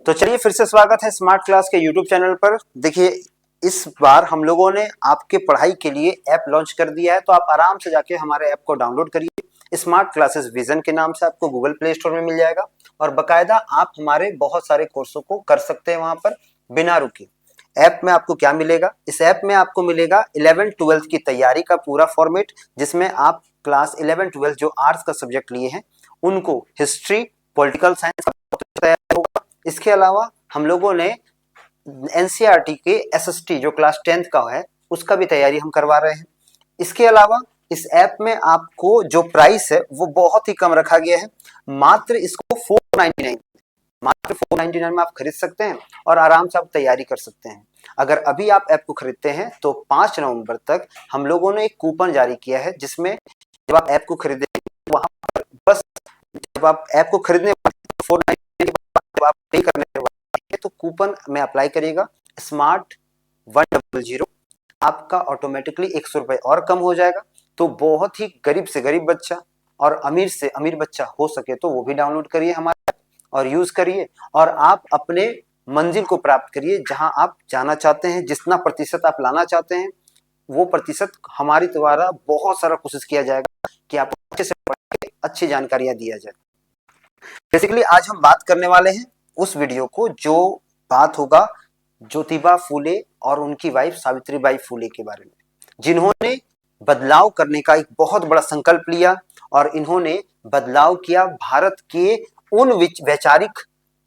तो चलिए फिर से स्वागत है स्मार्ट क्लास के यूट्यूब चैनल पर। देखिए इस बार हम लोगों ने आपके पढ़ाई के लिए ऐप लॉन्च कर दिया है, तो आप आराम से जाके हमारे ऐप को डाउनलोड करिए। स्मार्ट क्लासेस विजन के नाम से आपको गूगल प्ले स्टोर में मिल जाएगा और बकायदा आप हमारे बहुत सारे कोर्सों को कर सकते हैं वहां पर बिना रुके। ऐप में आपको क्या मिलेगा? इस ऐप में आपको मिलेगा 11th-12th की तैयारी का पूरा फॉर्मेट, जिसमें आप क्लास 11-12 जो आर्ट्स का सब्जेक्ट लिए हैं उनको हिस्ट्री, पॉलिटिकल साइंस तैयार होगा। इसके अलावा हम लोगों ने एनसीईआरटी के एसएसटी जो क्लास 10th का है उसका भी तैयारी हम करवा रहे हैं। इसके अलावा इस ऐप में आपको जो प्राइस है वो बहुत ही कम रखा गया है, मात्र इसको 499 में आप खरीद सकते हैं और आराम से आप तैयारी कर सकते हैं। अगर अभी आप ऐप को खरीदते हैं तो 5 नवंबर तक हम लोगों ने एक कूपन जारी किया है, जिसमें जब आप ऐप को खरीदेंगे वहां पर बस जब आप ऐप को खरीदने 499 जब आप पे करने वाले तो कूपन में अप्लाई करिएगा स्मार्ट 100, आपका ऑटोमेटिकली 100 रुपए और कम हो जाएगा। तो बहुत ही गरीब से गरीब बच्चा और अमीर से अमीर बच्चा हो सके तो वो भी डाउनलोड करिए हमारा और यूज करिए और आप अपने मंजिल को प्राप्त करिए। जहां आप जाना चाहते हैं, जितना प्रतिशत आप लाना चाहते हैं, वो प्रतिशत हमारे द्वारा बहुत सारा कोशिश किया जाएगा कि आपको अच्छे से पढ़ के अच्छी जानकारियां दिया जाए। बेसिकली आज हम बात करने वाले हैं उस वीडियो को जो बात होगा ज्योतिबा फूले और उनकी वाइफ सावित्रीबाई फूले के बारे में, जिन्होंने बदलाव करने का एक बहुत बड़ा संकल्प लिया और इन्होंने बदलाव किया भारत के उन वैचारिक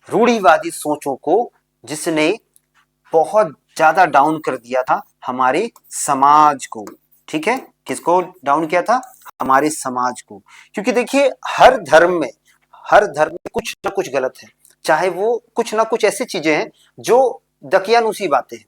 रूढ़िवादी सोचों को, जिसने बहुत ज्यादा डाउन कर दिया था हमारे समाज को। ठीक है, किसको डाउन किया था? हमारे समाज को। क्योंकि देखिए हर धर्म में कुछ ना कुछ गलत है, चाहे वो कुछ ना कुछ ऐसी चीजें हैं जो दकियानुसी बातें हैं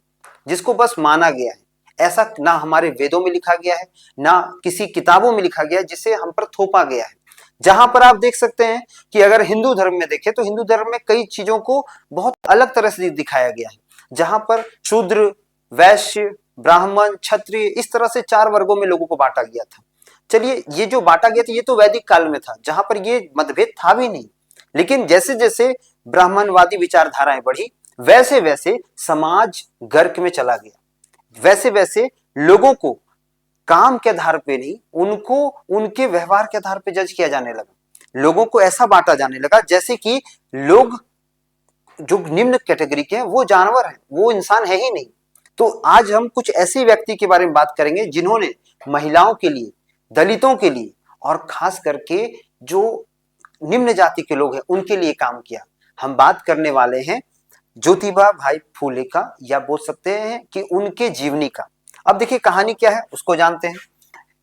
जिसको बस माना गया है। ऐसा ना हमारे वेदों में लिखा गया है, ना किसी किताबों में लिखा गया है, जिसे हम पर थोपा गया है। जहां पर आप देख सकते हैं कि अगर हिंदू धर्म में देखें तो हिंदू धर्म में कई चीजों को बहुत अलग तरह से दिखाया गया है, जहां पर शूद्र, वैश्य, ब्राह्मण, क्षत्रिय इस तरह से 4 वर्गों में लोगों को बांटा गया था। चलिए ये जो बांटा गया था ये तो वैदिक काल में था, जहां पर ये मतभेद था भी नहीं। लेकिन जैसे जैसे ब्राह्मणवादी विचारधाराएं बढ़ी वैसे वैसे समाज गर्क में चला गया, वैसे वैसे लोगों को काम के आधार पे नहीं, उनको उनके व्यवहार के आधार पे जज किया जाने लगा। लोगों को ऐसा बांटा जाने लगा जैसे कि लोग जो निम्न कैटेगरी के हैं वो जानवर हैं, वो इंसान है ही नहीं। तो आज हम कुछ ऐसे व्यक्ति के बारे में बात करेंगे जिन्होंने महिलाओं के लिए, दलितों के लिए और खास करके जो निम्न जाति के लोग हैं उनके लिए काम किया। हम बात करने वाले हैं ज्योतिबा भाई फूले का, या बोल सकते हैं कि उनके जीवनी का। अब देखिए कहानी क्या है उसको जानते हैं।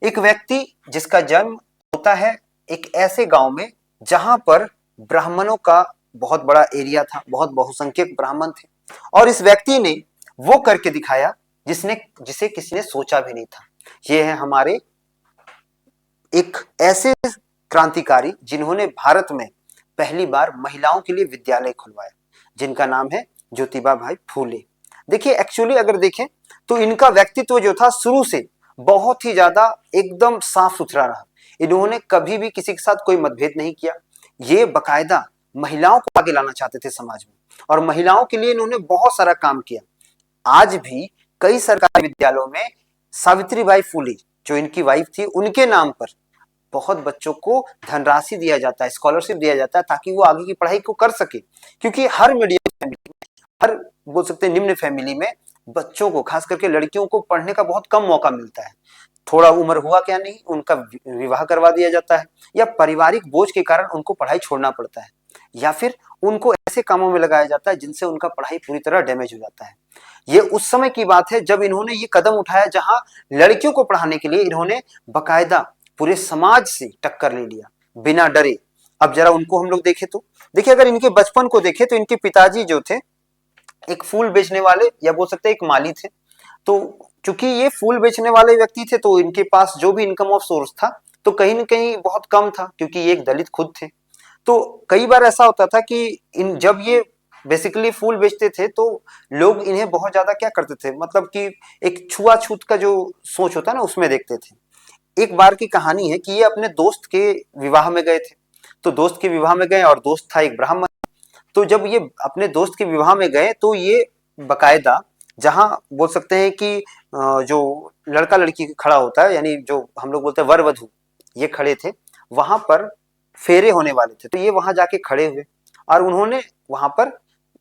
एक व्यक्ति जिसका जन्म होता है एक ऐसे गांव में जहां पर ब्राह्मणों का बहुत बड़ा एरिया था, बहुत बहुसंख्यक ब्राह्मण थे, और इस व्यक्ति ने वो करके दिखाया जिसे किसी ने सोचा भी नहीं था। ये है हमारे एक ऐसे क्रांतिकारी जिन्होंने भारत में पहली बार महिलाओं के लिए विद्यालय खुलवाया, जिनका नाम है ज्योतिबा भाई फूले। देखिए एक्चुअली अगर देखें तो इनका व्यक्तित्व जो था शुरू से बहुत ही ज्यादा एकदम साफ सुथरा रहा। इन्होंने कभी भी किसी के साथ कोई मतभेद नहीं किया। ये बकायदा महिलाओं को आगे लाना चाहते थे समाज में, और महिलाओं के लिए इन्होंने बहुत सारा काम किया। आज भी कई सरकारी विद्यालयों में सावित्रीबाई फूले जो इनकी वाइफ थी उनके नाम पर बहुत बच्चों को धनराशि दिया जाता है, स्कॉलरशिप दिया जाता है, ताकि वो आगे की पढ़ाई को कर सके। क्योंकि हर मीडियम फैमिली में, हर बोल सकते हैं निम्न फैमिली में बच्चों को, खास करके लड़कियों को पढ़ने का बहुत कम मौका मिलता है। थोड़ा उम्र हुआ क्या नहीं उनका विवाह करवा दिया जाता है, या पारिवारिक बोझ के कारण उनको पढ़ाई छोड़ना पड़ता है, या फिर उनको ऐसे कामों में लगाया जाता है जिनसे उनका पढ़ाई पूरी तरह डैमेज हो जाता है। ये उस समय की बात है जब इन्होंने ये कदम उठाया जहां लड़कियों को पढ़ाने के लिए इन्होंने बकायदा पूरे समाज से टक्कर ले लिया बिना डरे। अब जरा उनको हम लोग देखें तो देखिए, अगर इनके बचपन को देखें तो इनके पिताजी जो थे एक फूल बेचने वाले, या बोल सकते हैं एक माली थे। तो चूंकि ये फूल बेचने वाले व्यक्ति थे तो इनके पास जो भी इनकम ऑफ सोर्स था तो कहीं ना कहीं बहुत कम था, क्योंकि ये एक दलित खुद थे। तो कई बार ऐसा होता था कि जब ये बेसिकली फूल बेचते थे तो लोग इन्हें बहुत ज्यादा क्या करते थे, मतलब कि एक छुआछूत का जो सोच होता है ना उसमें देखते थे। एक बार की कहानी है कि ये अपने दोस्त के विवाह में गए थे। तो दोस्त के विवाह में गए और दोस्त था एक ब्राह्मण। तो जब ये अपने दोस्त के विवाह में गए तो ये बकायदा जहां बोल सकते हैं कि जो लड़का लड़की खड़ा होता है, यानी जो हम लोग बोलते हैं वर वधू, ये खड़े थे वहां पर, फेरे होने वाले थे, तो ये वहां जाके खड़े हुए और उन्होंने वहां पर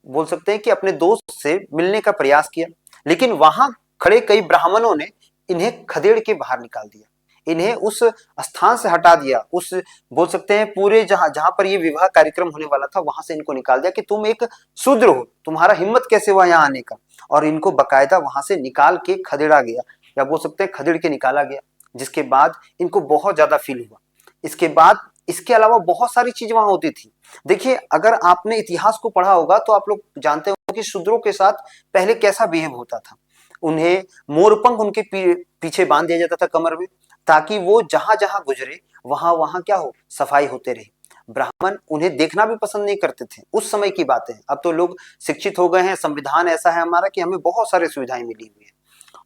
बोल सकते हैं कि अपने दोस्त से मिलने का प्रयास किया, लेकिन वहां खड़े कई ब्राह्मणों ने इन्हें खदेड़ के बाहर निकाल दिया, इन्हें उस स्थान से हटा दिया, उस बोल सकते हैं पूरे जहां जहां पर ये विवाह कार्यक्रम होने वाला था वहां से इनको निकाल दिया कि तुम एक शूद्र हो, तुम्हारा हिम्मत कैसे हुआ यहाँ आने का। और इनको बकायदा वहां से निकाल के खदेड़ा गया, या बोल सकते हैं खदेड़ के निकाला गया, जिसके बाद इनको बहुत ज्यादा फील हुआ। इसके बाद इसके अलावा बहुत सारी चीज वहां होती थी। देखिए, अगर आपने इतिहास को पढ़ा होगा तो आप लोग जानते हो कि शूद्रों के साथ पहले कैसा बिहेव होता था। उन्हें मोरपंख उनके पीछे बांध दिया जाता था कमर में, ताकि वो जहां जहां गुजरे वहां वहां क्या हो, सफाई होते रहे। ब्राह्मण उन्हें देखना भी पसंद नहीं करते थे, उस समय की बातें। अब तो लोग शिक्षित हो गए हैं, संविधान ऐसा है हमारा कि हमें बहुत सारी सुविधाएं मिली हुई है।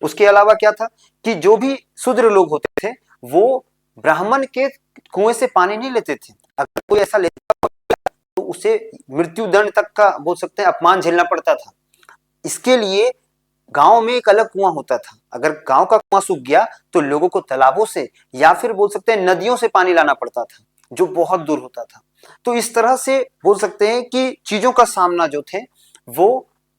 उसके अलावा क्या था कि जो भी शूद्र लोग होते थे वो ब्राह्मण के कुएं से पानी नहीं लेते थे। अगर कोई ऐसा लेता तो उसे मृत्यु दंड तक का बोल सकते हैं अपमान झेलना पड़ता था। इसके लिए गांव में एक अलग कुआं होता था। अगर गांव का कुआं सूख गया तो लोगों को तालाबों से या फिर बोल सकते हैं नदियों से पानी लाना पड़ता था, जो बहुत दूर होता था। तो इस तरह से बोल सकते हैं कि चीजों का सामना जो थे वो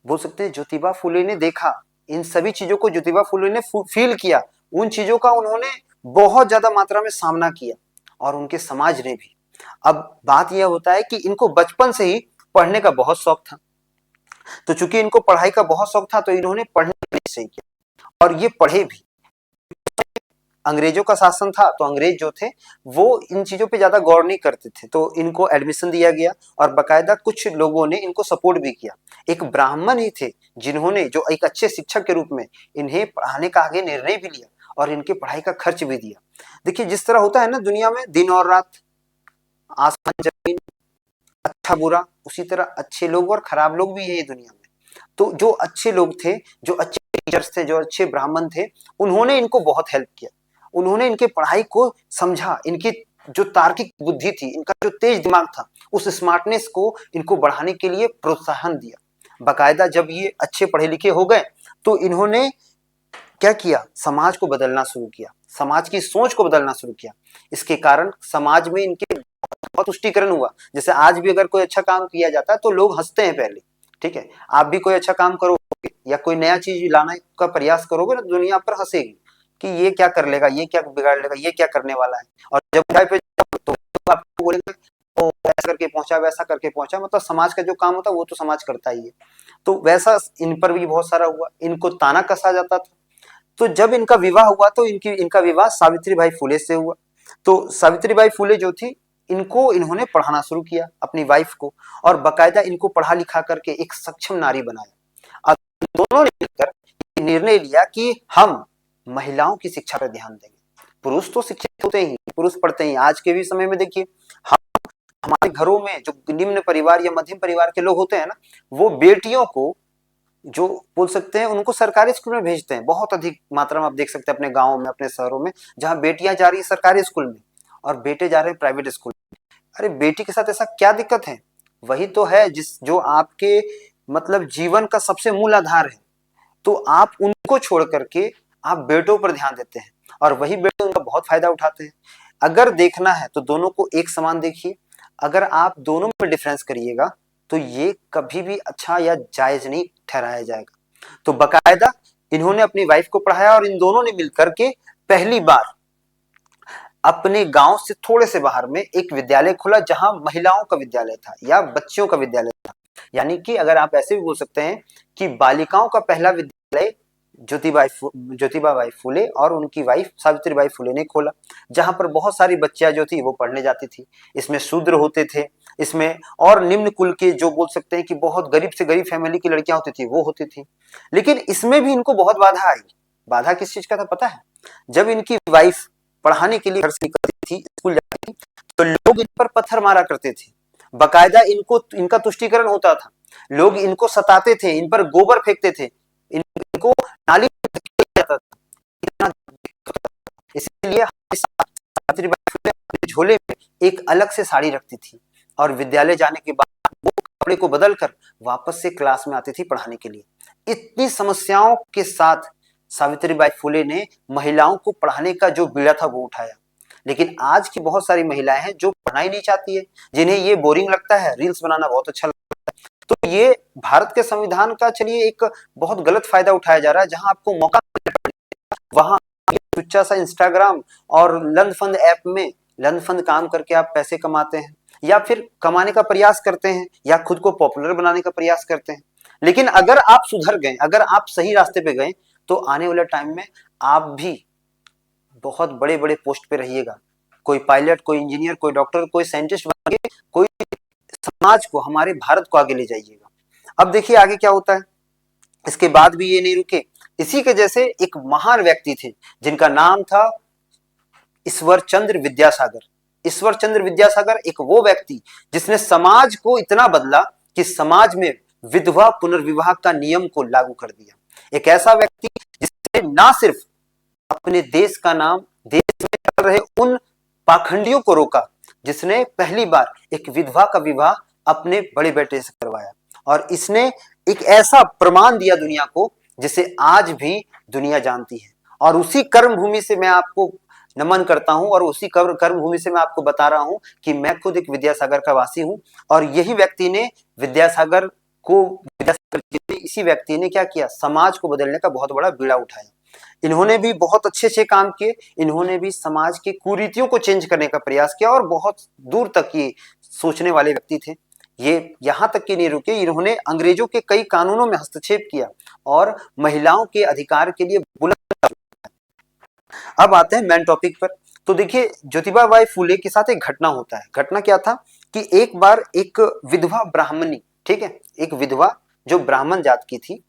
बोल सकते हैं ज्योतिबा फुले ने देखा। इन सभी चीजों को ज्योतिबा फुले ने फील किया, उन चीजों का उन्होंने बहुत ज्यादा मात्रा में सामना किया, और उनके समाज ने भी। अब बात यह होता है कि इनको बचपन से ही पढ़ने का बहुत शौक था, तो चूंकि इनको पढ़ाई का बहुत शौक था तो इन्होंने पढ़ने का निश्चय किया, और ये पढ़े भी। अंग्रेजों का शासन था तो अंग्रेज जो थे वो इन चीजों पे ज्यादा गौर नहीं करते थे, तो इनको एडमिशन दिया गया और बकायदा कुछ लोगों ने इनको सपोर्ट भी किया। एक ब्राह्मण ही थे जिन्होंने, जो एक अच्छे शिक्षक के रूप में इन्हें पढ़ाने का आगे निर्णय भी लिया और इनके पढ़ाई का खर्च भी दिया। देखिए, जिस तरह होता है ना दुनिया में दिन और रात, आसमान जमीन, अच्छा बुरा, उसी तरह अच्छे लोग और खराब लोग भी है दुनिया में। तो जो अच्छे लोग थे, जो अच्छे टीचर्स थे, जो अच्छे ब्राह्मण थे, उन्होंने इनको बहुत हेल्प किया। उन्होंने इनके पढ़ाई को समझा, इनकी जो तार्किक बुद्धि थी, इनका जो तेज दिमाग था, उस स्मार्टनेस को इनको बढ़ाने के लिए प्रोत्साहन दिया। बकायदा जब ये अच्छे पढ़े लिखे हो गए तो इन्होंने क्या किया, समाज को बदलना शुरू किया, समाज की सोच को बदलना शुरू किया। इसके कारण समाज में इनके बहुत तुष्टिकरण हुआ। जैसे आज भी अगर कोई अच्छा काम किया जाता है तो लोग हंसते हैं पहले, ठीक है। आप भी कोई अच्छा काम करोगे या कोई नया चीज लाने का प्रयास करोगे ना, दुनिया पर हंसेगी कि ये क्या कर लेगा, ये क्या बिगाड़ लेगा, ये क्या करने वाला है। और जब ऊंचाई पे जाओ तो आपको बोलेंगे ओ ऐसा करके पहुंचा, वैसा करके पहुंचा। मतलब समाज का जो काम होता है वो तो समाज करता ही है। तो वैसा इन पर भी बहुत सारा हुआ, इनको ताना कसा जाता था। तो जब इनका विवाह हुआ तो इनका विवाह सावित्रीबाई फुले से हुआ। तो सावित्रीबाई फुले जो थी, इनको इन्होंने पढ़ाना शुरू किया अपनी वाइफ को, और बकायदा इनको पढ़ा लिखा करके एक सक्षम नारी बनाया। अब दोनों ने मिलकर निर्णय लिया कि हम महिलाओं की शिक्षा पर ध्यान देंगे। पुरुष तो शिक्षित होते ही, पुरुष पढ़ते ही। आज के भी समय में देखिए, हम हमारे घरों में जो निम्न परिवार या मध्यम परिवार के लोग होते हैं ना, वो बेटियों को जो बोल सकते हैं उनको सरकारी स्कूल में भेजते हैं। बहुत अधिक मात्रा में आप देख सकते हैं अपने गाँव में, अपने शहरों में, जहाँ बेटियां जा रही है सरकारी स्कूल में और बेटे जा रहे हैं प्राइवेट स्कूल में। अरे बेटी के साथ ऐसा क्या दिक्कत है? वही तो है जो आपके मतलब जीवन का सबसे मूल आधार है। तो आप उनको छोड़ करके आप बेटों पर ध्यान देते हैं, और वही बेटे उनका बहुत फायदा उठाते हैं। अगर देखना है तो दोनों को एक समान देखिए। अगर आप दोनों में डिफरेंस करिएगा तो ये कभी भी अच्छा या जायज नहीं ठहराया जाएगा। तो बकायदा इन्होंने अपनी वाइफ को पढ़ाया, और इन दोनों ने मिलकर के पहली बार अपने गांव से थोड़े से बाहर में एक विद्यालय खोला, जहां महिलाओं का विद्यालय था या बच्चियों का विद्यालय था। यानी कि अगर आप ऐसे भी बोल सकते हैं कि बालिकाओं का पहला विद्यालय ज्योतिबाबाई फुले और उनकी वाइफ सावित्रीबाई फुले ने खोला, जहां पर बहुत सारी बच्चियां जो थी वो पढ़ने जाती थी। इसमें शूद्र होते थे, इसमें और निम्न कुल के जो बोल सकते हैं कि बहुत गरीब से गरीब फैमिली की लड़कियां होती थी वो होती थी। लेकिन इसमें भी इनको बहुत बाधा आई। बाधा किस चीज का था पता है? जब इनकी वाइफ पढ़ाने के लिए घर से निकलती थी, स्कूल जाती थी, तो लोग इन पर पत्थर मारा करते थे। बकायदा इनका तुष्टीकरण होता था, लोग इनको सताते थे, इन पर गोबर फेंकते थे, इनको नाली में धकेला जाता था। इतना इसलिए सावित्रीबाई फुले अपने झोले में एक अलग से साड़ी रखती थी, और विद्यालय जाने के बाद वो कपड़े को बदलकर वापस से क्लास में आती थी पढ़ाने के लिए। इतनी समस्याओं के साथ सावित्रीबाई फुले ने महिलाओं को पढ़ाने का जो बीड़ा था वो उठाया। लेकिन आज की बहुत सारी महिलाएं हैं जो पढ़ना ही नहीं चाहती है, जिन्हें ये बोरिंग लगता है, रील्स बनाना बहुत अच्छा लगता है। तो ये भारत के संविधान का चलिए एक बहुत गलत फायदा उठाया जा रहा है, जहां आपको मौका वहां तुच्छा सा इंस्टाग्राम और लंद फंद ऐप में लंद फंद काम करके आप पैसे कमाते हैं, या फिर कमाने का प्रयास करते हैं, या खुद को पॉपुलर बनाने का प्रयास करते हैं। लेकिन अगर आप सुधर गए, अगर आप सही रास्ते पे गए, तो आने वाले टाइम में आप भी बहुत बड़े बड़े पोस्ट पे रहिएगा। कोई पायलट, कोई इंजीनियर, कोई डॉक्टर, कोई साइंटिस्ट बन के कोई समाज को, हमारे भारत को आगे ले जाइएगा। अब देखिए आगे क्या होता है। इसके बाद भी ये नहीं रुके। इसी के जैसे एक महान व्यक्ति थे जिनका नाम था ईश्वर चंद्र विद्यासागर। ईश्वर चंद्र विद्यासागर एक वो व्यक्ति जिसने समाज को इतना बदला कि समाज में विधवा पुनर्विवाह का नियम को लागू कर दिया। एक ऐसा व्यक्ति जिसने ना सिर्फ अपने देश का नाम, देश में चल रहे उन पाखंडियों को रोका, जिसने पहली बार एक विधवा का विवाह अपने बड़े बेटे से करवाया, और इसने एक ऐसा प्रमाण दिया दुनिया को जिसे आज भी दुनिया जानती है। और उसी कर्म भूमि से मैं आपको नमन करता हूं, और उसी कर्म भूमि से मैं आपको बता रहा हूं कि मैं खुद एक विद्यासागर का वासी हूं। और यही व्यक्ति ने विद्यासागर इसी व्यक्ति ने क्या किया, समाज को बदलने का बहुत बड़ा बीड़ा उठाया। इन्होंने भी बहुत अच्छे अच्छे काम किए। इन्होंने भी समाज के कुरीतियों को चेंज करने का प्रयास किया, और बहुत दूर तक ये सोचने वाले व्यक्ति थे। ये यहां तक कि नहीं रुके, इन्होंने अंग्रेजों के कई कानूनों में हस्तक्षेप किया और महिलाओं के अधिकार के लिए बुलंद। अब आते हैं मेन टॉपिक पर। तो देखिए, ज्योतिबा बाई फुले के साथ एक घटना होता है। घटना क्या था कि एक बार एक विधवा ब्राह्मणी, ठीक है, एक विधवा जो ब्राह्मण जात की थी,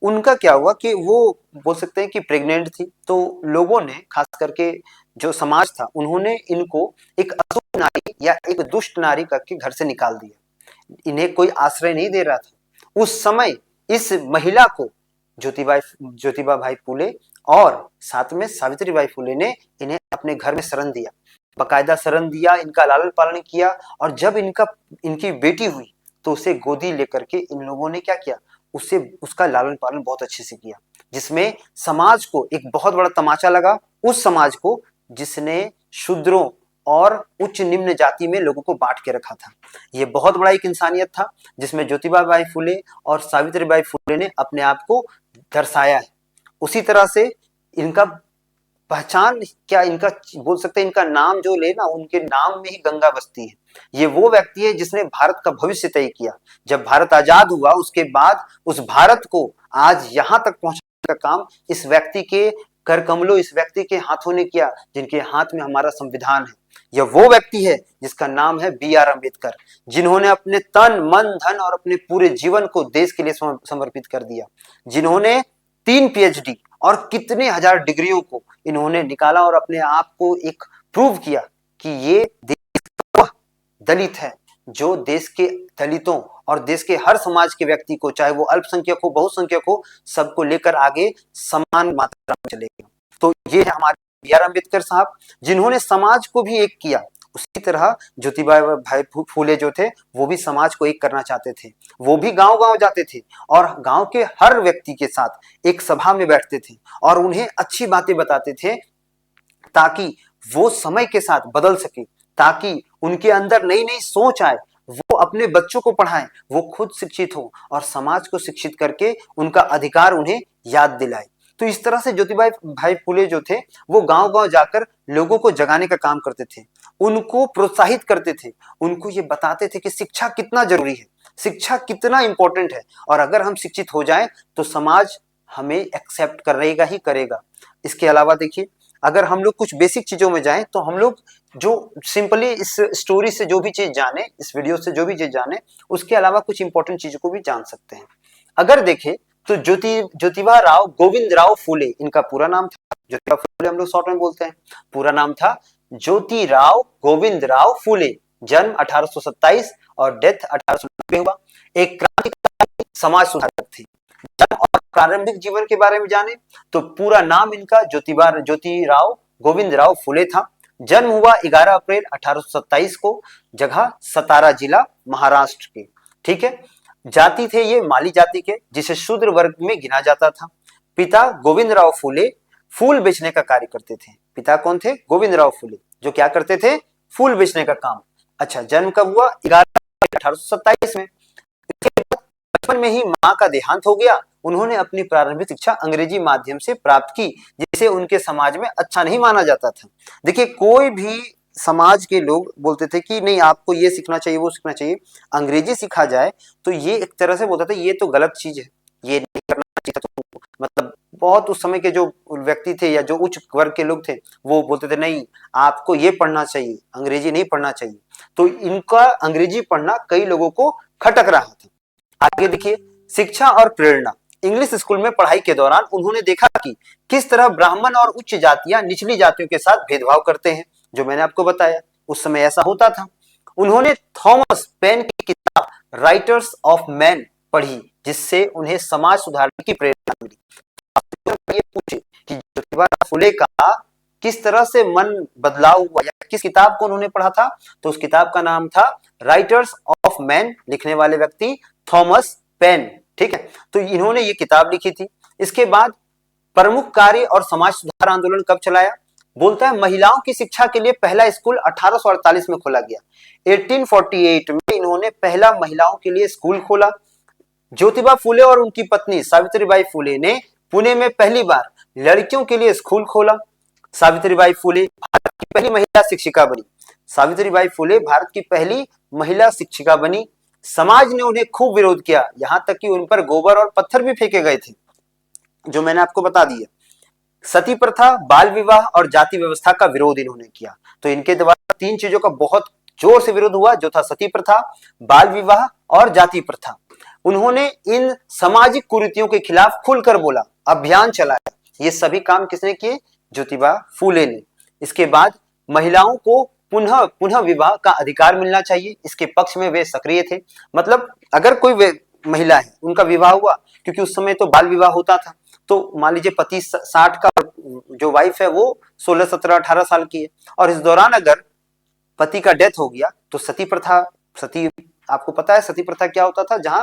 उनका क्या हुआ कि वो बोल सकते हैं कि प्रेग्नेंट थी। तो लोगों ने, खास करके जो समाज था, उन्होंने इनको एक अशुभ नारी या एक दुष्ट नारी करके घर से निकाल दिया। इन्हें कोई आश्रय नहीं दे रहा था। उस समय इस महिला को ज्योतिबा भाई फुले और साथ में सावित्री बाई फुले ने इन्हें अपने घर में शरण दिया, बकायदा शरण दिया, इनका लालन पालन किया। और जब इनकी बेटी हुई तो उसे गोदी लेकर के इन लोगों ने क्या किया, उसका लालन पालन बहुत अच्छे से किया, जिसमें समाज को एक बहुत बड़ा तमाचा लगा। उस समाज को जिसने शूद्रों और उच्च निम्न जाति में लोगों को बांट के रखा था। यह बहुत बड़ा एक इंसानियत था जिसमें ज्योतिबा बाई फुले और सावित्री बाई फुले ने अपने आप को दर्शाया है। उसी तरह से इनका पहचान क्या, इनका बोल सकते हैं, इनका नाम जो ले ना, उनके नाम में ही गंगा बसती है। ये वो व्यक्ति है जिसने भारत का भविष्य तय किया। जब भारत आजाद हुआ, उसके बाद उस भारत को आज यहां तक पहुंचाने का काम इस व्यक्ति के कर कमलों, इस व्यक्ति के हाथों ने किया, जिनके हाथ में हमारा संविधान है। यह वो व्यक्ति है जिसका नाम है B.R. अम्बेडकर, जिन्होंने अपने तन, मन, धन और अपने पूरे जीवन को देश के लिए समर्पित कर दिया, जिन्होंने 3 PhD और कितने हजार डिग्रियों को इन्होंने निकाला और अपने आप को एक प्रूव किया कि ये देश का दलित है, जो देश के दलितों और देश के हर समाज के व्यक्ति को, चाहे वो अल्पसंख्यक हो, बहुसंख्यक हो, सबको लेकर आगे समान मात्रा में चलेगा। तो ये है हमारे B.R. अम्बेडकर साहब, जिन्होंने समाज को भी एक किया। उसी तरह ज्योतिबा भाई फुले जो थे, वो भी समाज को एक करना चाहते थे। वो भी गांव-गांव जाते थे और गांव के हर व्यक्ति के साथ एक सभा में बैठते थे और उन्हें अच्छी बातें बताते थे, ताकि वो समय के साथ बदल सके, ताकि उनके अंदर नई नई सोच आए, वो अपने बच्चों को पढ़ाएं, वो खुद शिक्षित हो और समाज को शिक्षित करके उनका अधिकार उन्हें याद दिलाए। तो इस तरह से ज्योतिबा भाई फुले जो थे, वो गांव-गांव जाकर लोगों को जगाने का काम करते थे, उनको प्रोत्साहित करते थे, उनको ये बताते थे कि शिक्षा कितना जरूरी है, शिक्षा कितना इंपॉर्टेंट है, और अगर हम शिक्षित हो जाएं तो समाज हमें एक्सेप्ट करेगा ही करेगा। इसके अलावा देखिए, अगर हम लोग कुछ बेसिक चीजों में जाएं तो हम लोग जो सिंपली इस स्टोरी से जो भी चीज जाने, इस वीडियो से जो भी चीज जाने, उसके अलावा कुछ इंपॉर्टेंट चीजों को भी जान सकते हैं। अगर देखें तो ज्योतिबा राव गोविंद राव फुले इनका पूरा नाम था। ज्योतिबा फुले हम लोग शॉर्ट में बोलते हैं, पूरा नाम था ज्योतिराव गोविंद राव फुले। जन्म 1827 और डेथ 1890 हुआ। एक क्रांतिकारी समाज सुधारक थे। जन्म और प्रारंभिक जीवन के बारे में जाने तो पूरा नाम इनका ज्योतिराव गोविंद राव फुले था। जन्म हुआ 11 अप्रैल 1827 को, जगह सतारा जिला, महाराष्ट्र के। ठीक है। जाति थे ये माली जाति के, जिसे शूद्र वर्ग में गिना जाता था। पिता गोविंदराव फूले फूल बेचने का कार्य करते थे। पिता कौन थे? गोविंदराव फूले, जो क्या करते थे? फूल बेचने का काम। अच्छा, जन्म कब हुआ? 11/1827 में। बचपन में ही मां का देहांत हो गया। उन्होंने अपनी प्रारंभिक शिक्षा अंग्रेजी माध्यम से प्राप्त की, जिसे उनके समाज में अच्छा नहीं माना जाता था। देखिए, कोई भी समाज के लोग बोलते थे कि नहीं, आपको ये सीखना चाहिए, वो सीखना चाहिए, अंग्रेजी सिखा जाए तो ये एक तरह से बोलता था ये तो गलत चीज है, ये नहीं करना चाहिए था। तो मतलब बहुत उस समय के जो व्यक्ति थे या जो उच्च वर्ग के लोग थे, वो बोलते थे नहीं, आपको ये पढ़ना चाहिए, अंग्रेजी नहीं पढ़ना चाहिए। तो इनका अंग्रेजी पढ़ना कई लोगों को खटक रहा था। आगे देखिए, शिक्षा और प्रेरणा। इंग्लिश स्कूल में पढ़ाई के दौरान उन्होंने देखा कि किस तरह ब्राह्मण और उच्च जातियां निचली जातियों के साथ भेदभाव करते हैं, जो मैंने आपको बताया उस समय ऐसा होता था। उन्होंने थॉमस पेन की किताब राइटर्स ऑफ मैन पढ़ी, जिससे उन्हें समाज सुधारने की प्रेरणा मिली। ये पूछे कि ज्योतिबा फुले का किस तरह से मन बदलाव हुआ या किस किताब को उन्होंने पढ़ा था, तो उस किताब का नाम था राइटर्स ऑफ मैन, लिखने वाले व्यक्ति थॉमस पेन। ठीक है, तो इन्होंने ये किताब लिखी थी। इसके बाद प्रमुख कार्य और समाज सुधार आंदोलन कब चलाया? बोलता है महिलाओं की शिक्षा के लिए पहला स्कूल 1848 में खोला गया। 1848 में इन्होंने पहला महिलाओं के लिए स्कूल खोला। ज्योतिबा फूले और उनकी पत्नी सावित्रीबाई फूले ने पुणे में पहली बार लड़कियों के लिए स्कूल खोला। सावित्रीबाई फूले भारत की पहली महिला शिक्षिका बनी। सावित्रीबाई फूले भारत की पहली महिला शिक्षिका बनी। समाज ने उन्हें खूब विरोध किया, यहां तक कि उन पर गोबर और पत्थर भी फेंके गए थे, जो मैंने आपको बता दिया। सती प्रथा, बाल विवाह और जाति व्यवस्था का विरोध इन्होंने किया। तो इनके द्वारा तीन चीजों का बहुत जोर से विरोध हुआ, जो था सती प्रथा, बाल विवाह और जाति प्रथा। उन्होंने इन सामाजिक कुरीतियों के खिलाफ खुलकर बोला, अभियान चलाया। ये सभी काम किसने किए? ज्योतिबा फूले ने। इसके बाद महिलाओं को पुनः पुनः विवाह का अधिकार मिलना चाहिए, इसके पक्ष में वे सक्रिय थे। मतलब अगर कोई महिला है, उनका विवाह हुआ, क्योंकि उस समय तो बाल विवाह होता था, तो मान लीजिए पति 60 का, जो वाइफ है वो 16, 17, 18 साल की है, और इस दौरान अगर पति का डेथ हो गया तो सती प्रथा, सती आपको पता है सती प्रथा क्या होता था? जहां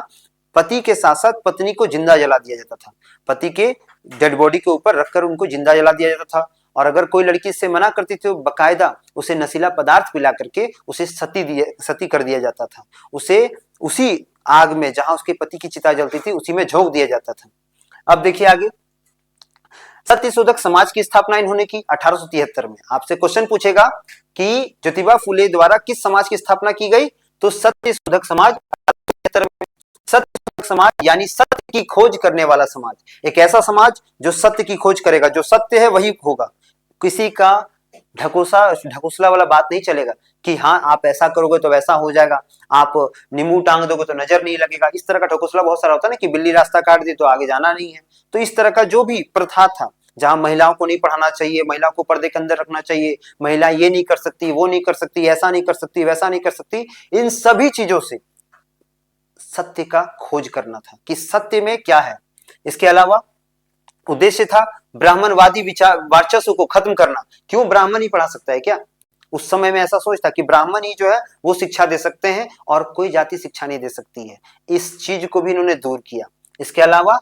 पति के साथ साथ पत्नी को जिंदा जला दिया जाता था। पति के डेड बॉडी के ऊपर रखकर उनको जिंदा जला दिया जाता था, और अगर कोई लड़की इससे मना करती थी तो बकायदा उसे नशीला पदार्थ पिला करके उसे सती कर दिया जाता था। उसे उसी आग में जहां उसके पति की चिता जलती थी उसी में झोंक दिया जाता था। अब देखिए आगे, सत्यशोधक समाज की स्थापना इन्होंने की 1873 में। आपसे क्वेश्चन पूछेगा कि ज्योतिबा फूले द्वारा किस समाज की स्थापना की गई, तो सत्यशोधक समाज। सत्यशोधक समाज यानी सत्य की खोज करने वाला समाज, एक ऐसा समाज जो सत्य की खोज करेगा, जो सत्य है वही होगा। किसी का ढकोसला वाला बात नहीं चलेगा कि हाँ आप ऐसा करोगे तो वैसा हो जाएगा, आप नींबू टांग दोगे तो नजर नहीं लगेगा। इस तरह का ढकोसला बहुत सारा होता है ना, कि बिल्ली रास्ता काट दी तो आगे जाना नहीं है। तो इस तरह का जो भी प्रथा था, जहां महिलाओं को नहीं पढ़ाना चाहिए, महिलाओं को पर्दे के अंदर रखना चाहिए, महिला ये नहीं कर सकती, वो नहीं कर सकती, ऐसा नहीं कर सकती, वैसा नहीं कर सकती, इन सभी चीजों से सत्य का खोज करना था कि सत्य में क्या है। इसके अलावा उद्देश्य था ब्राह्मणवादी विचार वर्चस्व को खत्म करना। क्यों? ब्राह्मण ही पढ़ा सकता है क्या? उस समय में ऐसा सोच था कि ब्राह्मण ही जो है वो शिक्षा दे सकते हैं और कोई जाति शिक्षा नहीं दे सकती है। इस चीज को भी इन्होंने दूर किया। इसके अलावा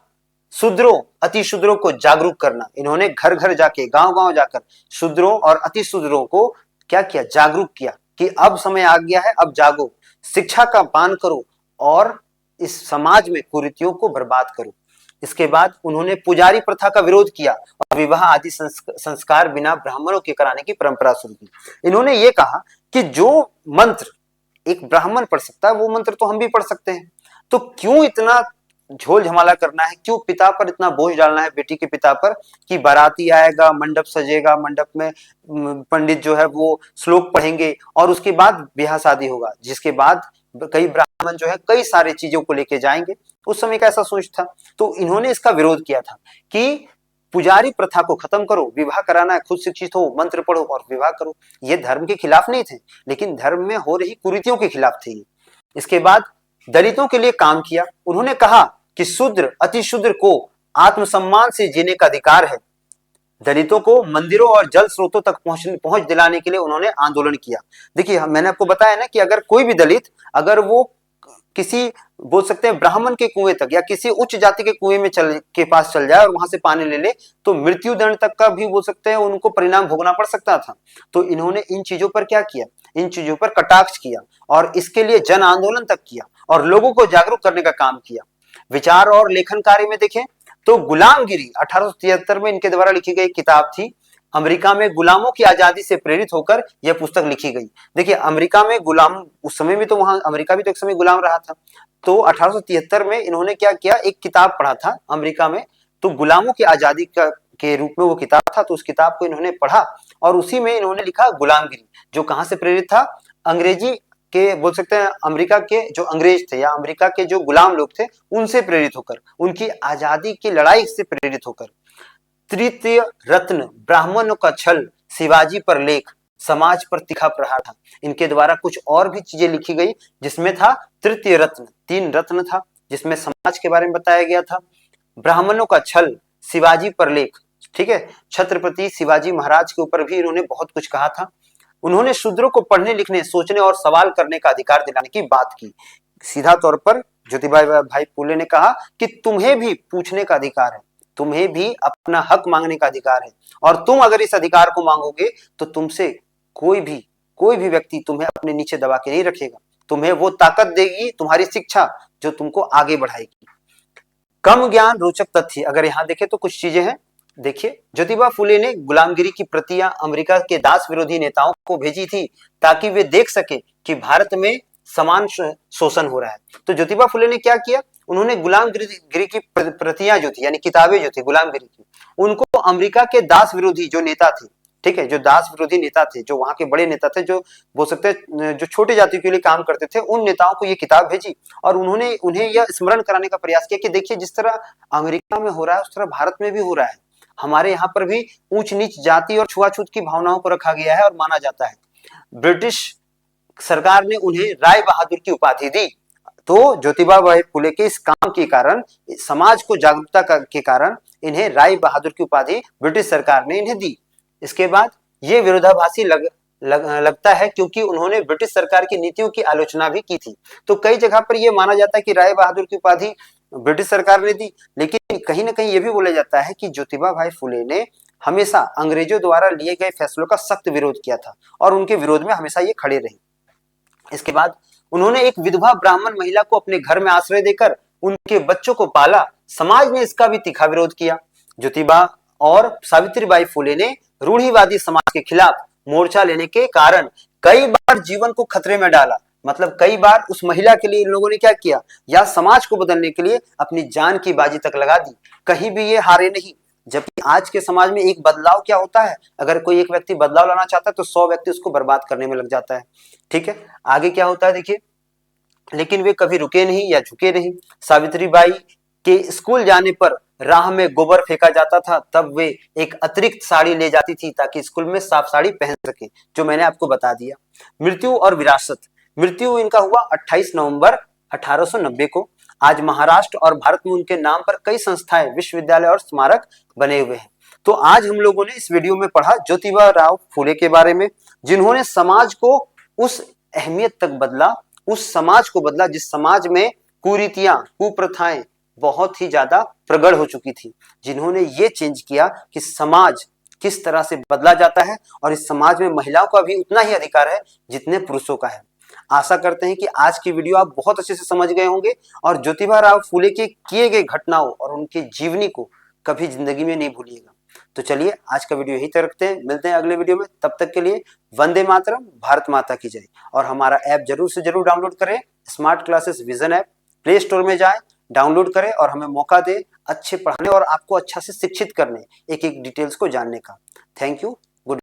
शूद्रों, अति शूद्रों को जागरूक करना। इन्होंने घर घर जाके, गांव गांव जाकर शूद्रों और अति शूद्रों को क्या किया? जागरूक किया कि अब समय आ गया है, अब जागो, शिक्षा का पान करो और इस समाज में कुरीतियों को बर्बाद करो। इसके बाद उन्होंने पुजारी प्रथा का विरोध किया और विवाह आदि संस्कार बिना ब्राह्मणों के कराने की परंपरा शुरू की। इन्होंने ये कहा कि जो मंत्र एक ब्राह्मण पढ़ सकता है वो मंत्र तो हम भी पढ़ सकते हैं, तो क्यों इतना झोल झमाला करना है, क्यों पिता पर इतना बोझ डालना है, बेटी के पिता पर, कि बाराती आएगा, मंडप सजेगा, मंडप में पंडित जो है वो श्लोक पढ़ेंगे और उसके बाद ब्याह शादी होगा, जिसके बाद कई ब्राह्मण जो है कई सारी चीजों को लेके जाएंगे। उस समय का ऐसा सोच था। तो इन्होंने इसका विरोध किया था कि पुजारी प्रथा को खत्म करो, विवाह कराना है, खुद शिक्षित हो, मंत्र पढ़ो और विवाह करो। ये धर्म के खिलाफ नहीं थे, लेकिन धर्म में हो रही कुरीतियों के खिलाफ थे। इसके बाद दलितों के लिए काम किया। उन्होंने कहा कि शूद्र, अति शूद्र को आत्मसम्मान से जीने का अधिकार है। दलितों को मंदिरों और जल स्रोतों तक पहुंच दिलाने के लिए उन्होंने आंदोलन किया। देखिए मैंने आपको बताया ना कि अगर कोई भी दलित, अगर वो किसी बोल सकते हैं ब्राह्मण के कुएं तक या किसी उच्च जाति के कुएं में के पास चल जाए और वहां से पानी ले ले तो मृत्यु दंड तक का भी बोल सकते हैं उनको परिणाम भोगना पड़ सकता था। तो इन्होंने इन चीजों पर क्या किया, इन चीजों पर कटाक्ष किया और इसके लिए जन आंदोलन तक किया और लोगों को जागरूक करने का काम किया। विचार और लेखन कार्य में देखें तो गुलामगिरी 1873 में इनके द्वारा लिखी गई किताब थी। अमेरिका में गुलामों की आजादी से प्रेरित होकर यह पुस्तक लिखी गई। देखिए अमेरिका में गुलाम, उस समय भी तो वहां अमेरिका भी तो एक समय गुलाम रहा था। तो 1873 में इन्होंने क्या किया, एक किताब पढ़ा था अमेरिका में, तो गुलामों की आजादी के रूप में वो किताब था। तो उस किताब को इन्होंने पढ़ा और उसी में इन्होंने लिखा गुलामगिरी, जो कहां से प्रेरित था, अंग्रेजी के बोल सकते हैं अमेरिका के जो अंग्रेज थे या अमेरिका के जो गुलाम लोग थे उनसे प्रेरित होकर, उनकी आजादी की लड़ाई से प्रेरित होकर। तृतीय रत्न, ब्राह्मणों का छल, शिवाजी पर लेख, समाज पर तीखा प्रहार था। इनके द्वारा कुछ और भी चीजें लिखी गई जिसमें था तृतीय रत्न, 3 रत्न था जिसमें समाज के बारे में बताया गया था, ब्राह्मणों का छल, शिवाजी पर लेख, ठीक है, छत्रपति शिवाजी महाराज के ऊपर भी इन्होंने बहुत कुछ कहा था। उन्होंने शूद्रों को पढ़ने लिखने, सोचने और सवाल करने का अधिकार दिलाने की बात की। सीधा तौर पर ज्योतिबा भाई फुले ने कहा कि तुम्हें भी पूछने का अधिकार है, तुम्हें भी अपना हक मांगने का अधिकार है और तुम अगर इस अधिकार को मांगोगे तो तुमसे कोई भी व्यक्ति तुम्हें अपने नीचे दबा के नहीं रखेगा। तुम्हें वो ताकत देगी तुम्हारी शिक्षा जो तुमको आगे बढ़ाएगी। कम ज्ञान रोचक तथ्य, अगर यहां देखें तो कुछ चीजें हैं। देखिए ज्योतिबा फुले ने गुलामगिरी की प्रतियां अमेरिका के दास विरोधी नेताओं को भेजी थी ताकि वे देख सके कि भारत में समान शोषण हो रहा है। तो ज्योतिबा फुले ने क्या किया, उन्होंने गुलामगिरी की प्रतियां जो थी यानी किताबें जो थी गुलामगिरी की, उनको अमेरिका के दास विरोधी जो नेता थे, ठीक है, जो दास विरोधी नेता थे, जो वहां के बड़े नेता थे, जो बोल सकते हैं जो छोटे जातियों के लिए काम करते थे, उन नेताओं को ये किताब भेजी और उन्होंने उन्हें यह स्मरण कराने का प्रयास किया कि देखिए जिस तरह अमेरिका में हो रहा है उस तरह भारत में भी हो रहा है। हमारे यहाँ पर भी ऊंच नीच जाति और छुआछूत की भावनाओं को रखा गया है और माना जाता है। ब्रिटिश सरकार ने उन्हें राय बहादुर की उपाधि दी। तो ज्योतिबा भाई फुले के इस काम के कारण, समाज को जागरूकता के कारण इन्हें राय बहादुर की उपाधि ब्रिटिश सरकार ने इन्हें दी। इसके बाद ये विरोधाभासी लगता है क्योंकि उन्होंने ब्रिटिश सरकार की नीतियों की आलोचना भी की थी। तो कई जगह पर यह माना जाता है कि राय बहादुर की उपाधि ब्रिटिश सरकार ने दी, लेकिन कहीं ना कहीं यह भी बोला जाता है कि ज्योतिबा भाई फुले ने हमेशा अंग्रेजों द्वारा लिए गए फैसलों का सख्त विरोध किया था और उनके विरोध में हमेशा ये खड़े रहे। इसके बाद उन्होंने एक विधवा ब्राह्मण महिला को अपने घर में आश्रय देकर उनके बच्चों को पाला। समाज ने इसका भी तीखा विरोध किया। ज्योतिबा और सावित्रीबाई फुले ने रूढ़िवादी समाज के खिलाफ मोर्चा लेने के कारण कई बार जीवन को खतरे में डाला। मतलब कई बार उस महिला के लिए इन लोगों ने क्या किया, या समाज को बदलने के लिए अपनी जान की बाजी तक लगा दी। कहीं भी ये हारे नहीं। जबकि आज के समाज में एक बदलाव क्या होता है, अगर कोई एक व्यक्ति बदलाव लाना चाहता है तो 100 व्यक्ति उसको बर्बाद करने में लग जाता है। ठीक है, आगे क्या होता है देखिए, लेकिन वे कभी रुके नहीं या झुके नहीं। सावित्रीबाई के स्कूल जाने पर राह में गोबर फेंका जाता था, तब वे एक अतिरिक्त साड़ी ले जाती थी ताकि स्कूल में साफ साड़ी पहन सके, जो मैंने आपको बता दिया। मृत्यु और विरासत, मृत्यु इनका हुआ 28 नवंबर 1890 को। आज महाराष्ट्र और भारत में उनके नाम पर कई संस्थाएं, विश्वविद्यालय और स्मारक बने हुए हैं। तो आज हम लोगों ने इस वीडियो में पढ़ा ज्योतिबा राव फुले के बारे में, जिन्होंने समाज को उस अहमियत तक बदला, उस समाज को बदला जिस समाज में कुरीतियां, कुप्रथाएं बहुत ही ज्यादा प्रगढ़ हो चुकी थी, जिन्होंने ये चेंज किया कि समाज किस तरह से बदला जाता है और इस समाज में महिलाओं का भी उतना ही अधिकार है जितने पुरुषों का है। आशा करते हैं कि आज की वीडियो आप बहुत अच्छे से समझ गए होंगे और ज्योतिबा राव फुले के किए गए घटनाओं और उनके जीवनी को कभी जिंदगी में नहीं भूलिएगा। तो चलिए आज का वीडियो यहीं तक रखते हैं, मिलते हैं अगले वीडियो में। तब तक के लिए वंदे मातरम, भारत माता की जय। और हमारा ऐप जरूर से जरूर डाउनलोड करें, smart classes vision app. Play store में जाएं, डाउनलोड करें और हमें मौका दें अच्छे पढ़ाने और आपको अच्छा से शिक्षित करने, एक एक डिटेल्स को जानने का। Thank you.